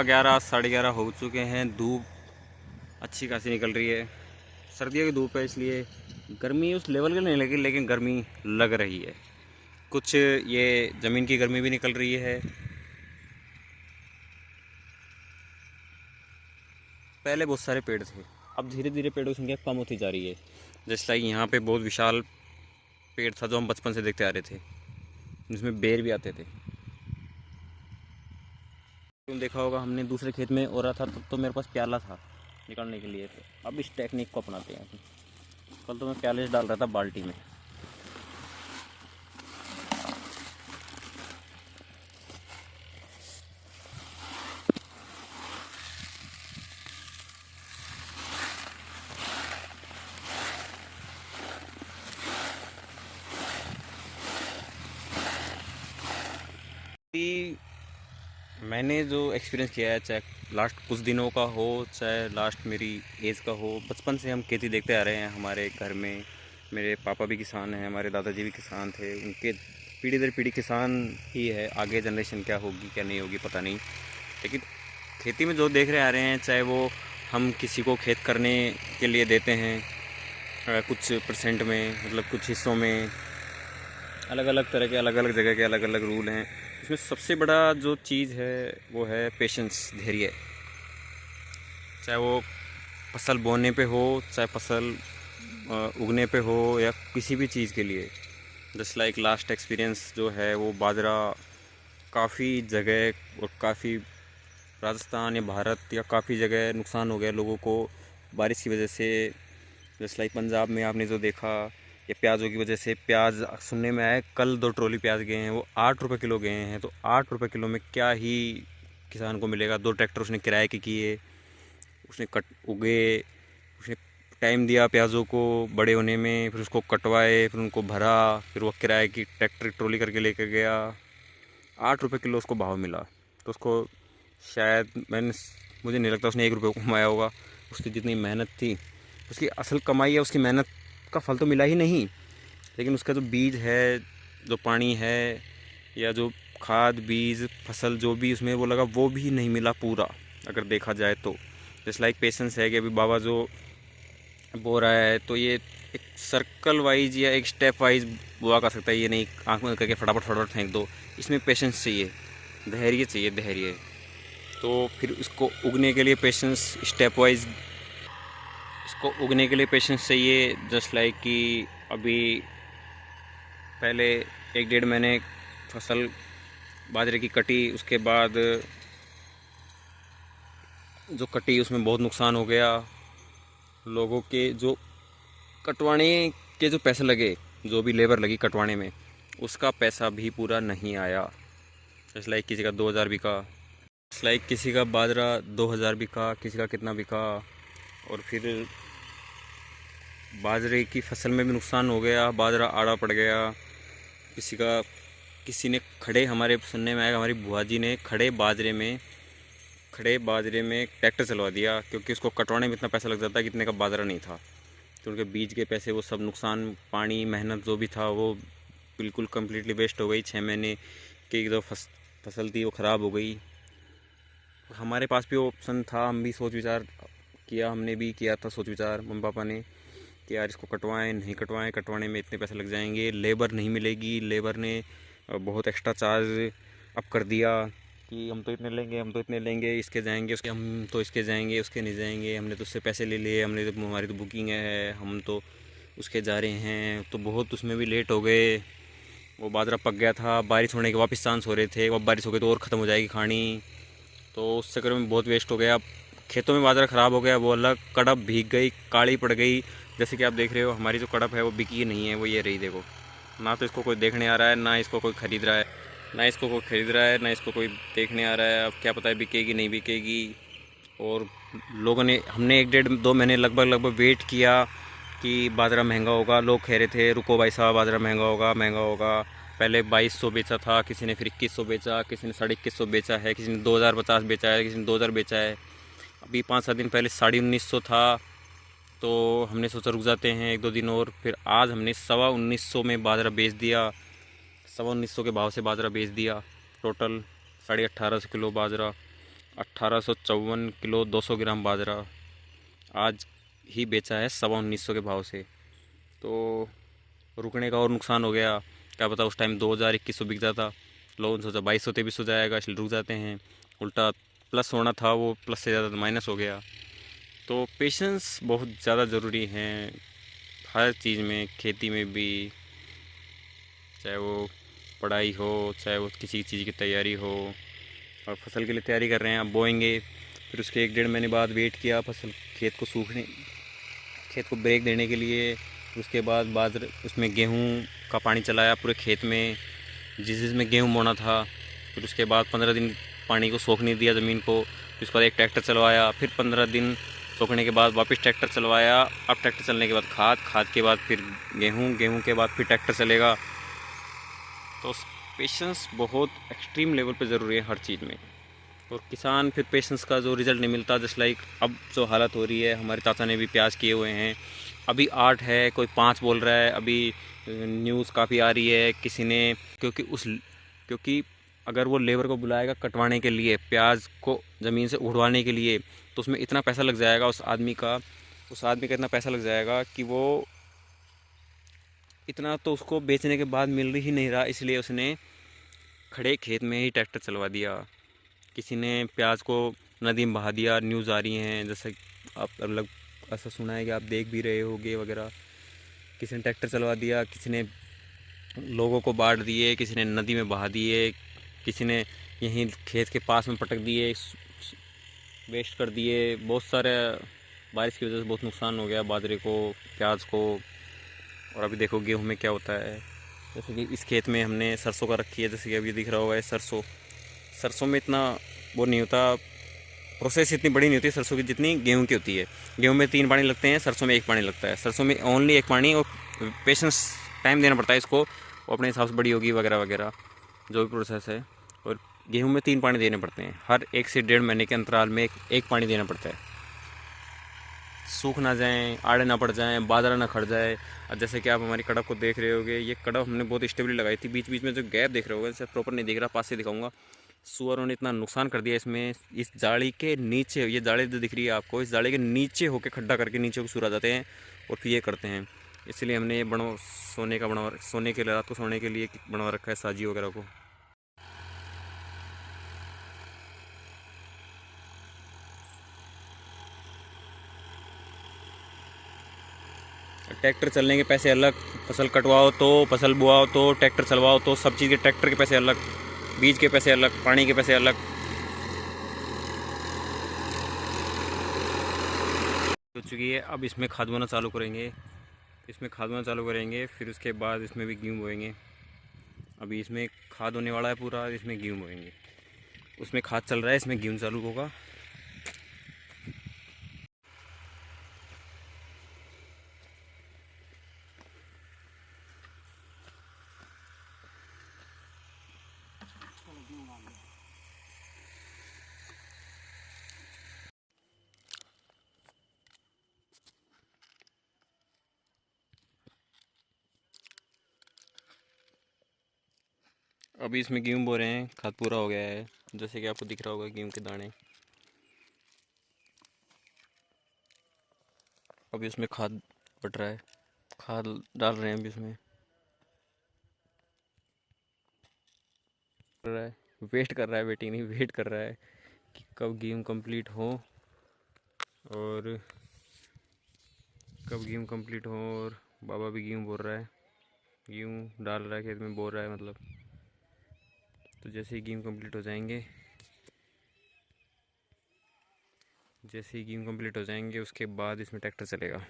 11 साढ़े 11 हो चुके हैं। धूप अच्छी खासी निकल रही है। सर्दियों की धूप है इसलिए गर्मी उस लेवल की नहीं लगी, लेकिन गर्मी लग रही है। कुछ ये ज़मीन की गर्मी भी निकल रही है। पहले बहुत सारे पेड़ थे, अब धीरे धीरे पेड़ों की संख्या कम होती जा रही है। जैसे लाइक यहाँ पे बहुत विशाल पेड़ था जो हम बचपन से देखते आ रहे थे, जिसमें बेर भी आते थे। तुम देखा होगा हमने दूसरे खेत में हो रहा था, तब तो मेरे पास प्याला था निकालने के लिए। तो अब इस टेक्निक को अपनाते हैं। कल तो मैं प्याले से डाल रहा था बाल्टी में। मैंने जो एक्सपीरियंस किया है, चाहे लास्ट कुछ दिनों का हो, चाहे लास्ट मेरी एज का हो, बचपन से हम खेती देखते आ रहे हैं। हमारे घर में मेरे पापा भी किसान हैं, हमारे दादाजी भी किसान थे, उनके पीढ़ी दर पीढ़ी किसान ही है। आगे जनरेशन क्या होगी क्या नहीं होगी पता नहीं, लेकिन खेती में जो देख रहे आ रहे हैं, चाहे वो हम किसी को खेत करने के लिए देते हैं कुछ परसेंट में, मतलब कुछ हिस्सों में, अलग अलग तरह के अलग अलग जगह के अलग अलग रूल हैं। इसमें सबसे बड़ा जो चीज़ है वो है पेशेंस, धैर्य। चाहे वो फसल बोने पे हो, चाहे फसल उगने पे हो, या किसी भी चीज़ के लिए। जस्ट लाइक लास्ट एक्सपीरियंस जो है वो बाजरा काफ़ी जगह और काफ़ी राजस्थान या भारत या काफ़ी जगह नुकसान हो गया लोगों को बारिश की वजह से। जस्ट लाइक पंजाब में आपने जो देखा, ये प्याज़ों की वजह से। प्याज सुनने में आया कल 2 ट्रॉली प्याज गए हैं, वो 8 रुपये किलो गए हैं। तो 8 रुपये किलो में क्या ही किसान को मिलेगा। 2 ट्रैक्टर उसने किराए के किए, उसने उगे, उसने टाइम दिया प्याज़ों को बड़े होने में, फिर उसको कटवाए, फिर उनको भरा, फिर वो किराए की ट्रैक्टर ट्रॉली करके लेकर गया। 8 रुपये किलो उसको भाव मिला। तो उसको शायद मुझे नहीं लगता उसने 1 रुपये कमाया होगा। उसकी जितनी मेहनत थी, उसकी असल कमाई है, उसकी मेहनत का फल तो मिला ही नहीं, लेकिन उसका जो बीज है, जो पानी है, या जो खाद बीज फसल जो भी उसमें वो लगा, वो भी नहीं मिला पूरा अगर देखा जाए तो। जैसे लाइक पेशेंस है कि अभी बाबा जो बो रहा है, तो ये एक सर्कल वाइज या एक स्टेप वाइज बोआ कर सकता है। ये नहीं आँख में करके फटाफट फटाफट फेंक दो। इसमें पेशेंस चाहिए, धैर्य चाहिए, धैर्य। तो फिर इसको उगने के लिए पेशेंस, स्टेप वाइज इसको उगने के लिए पेशेंस चाहिए। जस्ट लाइक कि अभी पहले 1-1.5 महीने फसल बाजरे की कटी, उसके बाद जो कटी उसमें बहुत नुकसान हो गया लोगों के। जो कटवाने के जो पैसे लगे, जो भी लेबर लगी कटवाने में, उसका पैसा भी पूरा नहीं आया। जैसे लाइक किसी का 2000 बिका, लाइक किसी का बाजरा 2000 बिका, किसी का कितना बिका। और फिर बाजरे की फसल में भी नुकसान हो गया, बाजरा आड़ा पड़ गया। किसी ने खड़े, हमारे सुनने में आया हमारी बुआ जी ने खड़े बाजरे में ट्रैक्टर चलवा दिया, क्योंकि उसको कटवाने में इतना पैसा लग जाता है कि इतने का बाजरा नहीं था। तो उनके बीज के पैसे वो सब नुकसान, पानी मेहनत जो भी था वो बिल्कुल कम्प्लीटली वेस्ट हो गई। 6 महीने की जो फसल थी वो ख़राब हो गई। हमारे पास भी ऑप्शन था, हम भी सोच विचार किया, हमने भी किया था सोच विचार मम्मी पापा ने कि यार इसको कटवाएं, नहीं कटवाएं, कटवाने में इतने पैसे लग जाएंगे, लेबर नहीं मिलेगी। लेबर ने बहुत एक्स्ट्रा चार्ज अप कर दिया कि हम तो इतने लेंगे, हम तो इतने लेंगे, इसके जाएंगे, उसके हम तो इसके जाएंगे, उसके नहीं जाएंगे, हमने तो उससे पैसे ले लिए, हमने तो हमारी तो बुकिंग है, हम तो उसके जा रहे हैं। तो बहुत उसमें भी लेट हो गए। वो बाजरा पक गया था, बारिश होने के वापस चांस हो रहे थे, अब बारिश हो गई तो और ख़त्म हो जाएगी खानी। तो उस चक्कर में बहुत वेस्ट हो गया। खेतों में बाजरा ख़राब हो गया, वो अलग। कड़प भीग गई, काली पड़ गई। जैसे कि आप देख रहे हो हमारी जो कड़प है वो बिकी नहीं है, वो ये रही देखो। ना तो इसको कोई देखने आ रहा है, ना इसको कोई ख़रीद रहा है, ना इसको कोई देखने आ रहा है। अब क्या पता है बिकेगी नहीं बिकेगी। और लोगों ने, हमने 1-1.5-2 महीने लगभग वेट किया कि बाजरा महंगा होगा। लोग कह रहे थे रुको भाई साहब, बाजरा महंगा होगा। पहले 2200 बेचा था, किसी ने फिर 2100 बेचा, किसी ने 2150 बेचा है, किसी ने 2050 बेचा है, किसी ने 2000 बेचा है। अभी 5-7 दिन पहले 1950 था। तो हमने सोचा रुक जाते हैं 1-2 दिन और। फिर आज हमने 1925 में बाजरा बेच दिया, 1925 के भाव से बाजरा बेच दिया। टोटल 1850 किलो बाजरा। 1854 किलो 200 ग्राम बाजरा आज ही बेचा है 1950 के भाव से। तो रुकने का और नुकसान हो गया। क्या पता उस टाइम 2000-2100 बिकता था, लोगों ने सोचा 2200-2300 जाएगा, इसलिए रुक जाते हैं। उल्टा प्लस होना था वो प्लस से ज़्यादा माइनस हो गया। तो पेशेंस बहुत ज़्यादा ज़रूरी है हर चीज़ में, खेती में भी, चाहे वो पढ़ाई हो, चाहे वो किसी चीज़ की तैयारी हो। और फसल के लिए तैयारी कर रहे हैं, अब बोएंगे, फिर उसके 1-1.5 महीने बाद वेट किया फसल खेत को सूखने, खेत को ब्रेक देने के लिए। उसके बाद बाजरे उसमें गेहूं का पानी चलाया पूरे खेत में, जिसमें गेहूं बोना था। फिर उसके बाद 15 दिन पानी को सोखने दिया ज़मीन को। फिर उसके बाद एक ट्रैक्टर चलवाया, फिर 15 दिन सोखने के बाद वापस ट्रैक्टर चलवाया। अब ट्रैक्टर चलने के बाद खाद के बाद फिर गेहूं के बाद फिर ट्रैक्टर चलेगा। तो पेशेंस बहुत एक्सट्रीम लेवल पे ज़रूरी है हर चीज़ में। और किसान फिर पेशेंस का जो रिज़ल्ट नहीं मिलता, जस्ट लाइक अब जो हालत हो रही है, हमारे चाचा ने भी प्याज किए हुए हैं, अभी 8 है, कोई 5 बोल रहा है। अभी न्यूज़ काफ़ी आ रही है किसी ने, क्योंकि अगर वो लेबर को बुलाएगा कटवाने के लिए, प्याज को ज़मीन से उड़वाने के लिए, तो उसमें इतना पैसा लग जाएगा उस आदमी का इतना पैसा लग जाएगा कि वो इतना तो उसको बेचने के बाद मिल ही नहीं रहा, इसलिए उसने खड़े खेत में ही ट्रैक्टर चलवा दिया। किसी ने प्याज को नदी में बहा दिया, न्यूज़ आ रही हैं, जैसे आप मतलब ऐसा सुना है कि आप देख भी रहे होगे वगैरह। किसी ने ट्रैक्टर चलवा दिया, किसी ने लोगों को बांट दिए, किसी ने नदी में बहा दिए, किसी ने यहीं खेत के पास में पटक दिए, वेस्ट कर दिए। बहुत सारे बारिश की वजह से बहुत नुकसान हो गया बाजरे को, प्याज को। और अभी देखो गेहूँ में क्या होता है। जैसे कि इस खेत में हमने सरसों का रखी है, जैसे कि अभी दिख रहा होगा सरसों में इतना वो नहीं होता, प्रोसेस इतनी बड़ी नहीं होती सरसों की जितनी गेहूं की होती है। गेहूं में 3 पानी लगते हैं, सरसों में 1 पानी लगता है। सरसों में ओनली 1 पानी, और पेशेंस टाइम देना पड़ता है इसको, वो अपने हिसाब से बड़ी होगी वगैरह वगैरह जो भी प्रोसेस है। और गेहूं में 3 पानी देने पड़ते हैं, हर 1 से 1.5 महीने के अंतराल में एक पानी देना पड़ता है, सूख ना जाएँ, आड़े ना पड़ जाएँ, बाजरा ना खड़ जाए। और जैसे कि आप हमारी कड़प को देख रहे होगे, ये कड़प हमने बहुत स्टेबली लगाई थी। बीच बीच में जो गैप देख रहे होगे, जैसे प्रॉपर नहीं दिख रहा, पास से दिखाऊंगा। सुअरों ने इतना नुकसान कर दिया इसमें, इस जाली के नीचे, ये जाली जो दिख रही है आपको, इस जाली के नीचे होके खड्डा करके नीचे को सूर आ जाते हैं और फिर ये करते हैं। इसलिए हमने ये सोने के लिए, रात को सोने के लिए बनवा रखा है साजी वगैरह को। ट्रैक्टर चलने के पैसे अलग, फसल कटवाओ तो, फसल बुआओ तो, ट्रैक्टर चलवाओ तो, सब चीज़ के ट्रैक्टर के पैसे अलग, बीज के पैसे अलग, पानी के पैसे अलग हो चुकी है। अब इसमें खाद बोना चालू करेंगे, फिर उसके बाद इसमें भी गेहूँ बोएंगे। अभी इसमें खाद होने वाला है पूरा, इसमें गेहूँ बोएंगे। उसमें खाद चल रहा है, इसमें गेहूँ चालू होगा। अभी इसमें गेहूँ बो रहे हैं, खाद पूरा हो गया है, जैसे कि आपको दिख रहा होगा गेहूँ के दाने। अभी इसमें खाद बट रहा है, खाद डाल रहे हैं अभी इसमें, कर रहा है, वेट कर रहा है, वेटिंग नहीं, वेट कर रहा है कि कब गेहूँ कंप्लीट हो, और और बाबा भी गेहूँ बो रहा है, गेहूँ डाल रहा है खेत में, बो रहा है मतलब। तो जैसे ही गेहूँ कंप्लीट हो जाएंगे उसके बाद इसमें ट्रैक्टर चलेगा।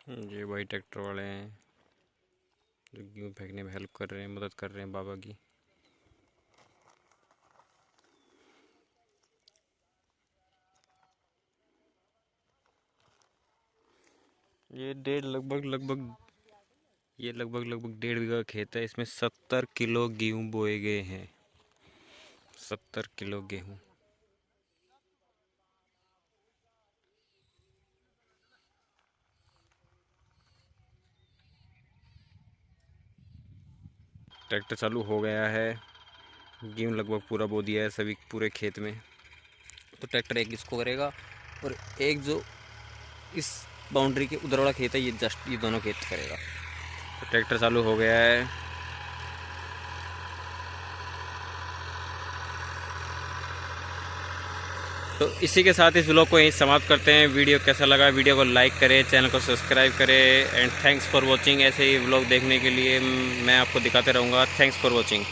ये भाई ट्रैक्टर वाले हैं जो गेहूँ फेंकने में हेल्प कर रहे हैं, मदद कर रहे हैं बाबा की। ये डेढ़ लगभग लगभग ये लगभग 1.5 बीघा खेत है, इसमें 70 किलो गेहूँ बोए गए हैं, 70 किलो गेहूँ। ट्रैक्टर चालू हो गया है। गेहूँ लगभग पूरा बो दिया है सभी पूरे खेत में। तो ट्रैक्टर एक इसको करेगा और एक जो इस बाउंड्री के उधर वाला खेत है ये जस्ट ये दोनों खेत करेगा। तो ट्रैक्टर चालू हो गया है। तो इसी के साथ इस व्लॉग को यहीं समाप्त करते हैं। वीडियो कैसा लगा, वीडियो को लाइक करें, चैनल को सब्सक्राइब करें एंड थैंक्स फॉर वॉचिंग। ऐसे ही व्लॉग देखने के लिए मैं आपको दिखाते रहूँगा। Thanks for watching.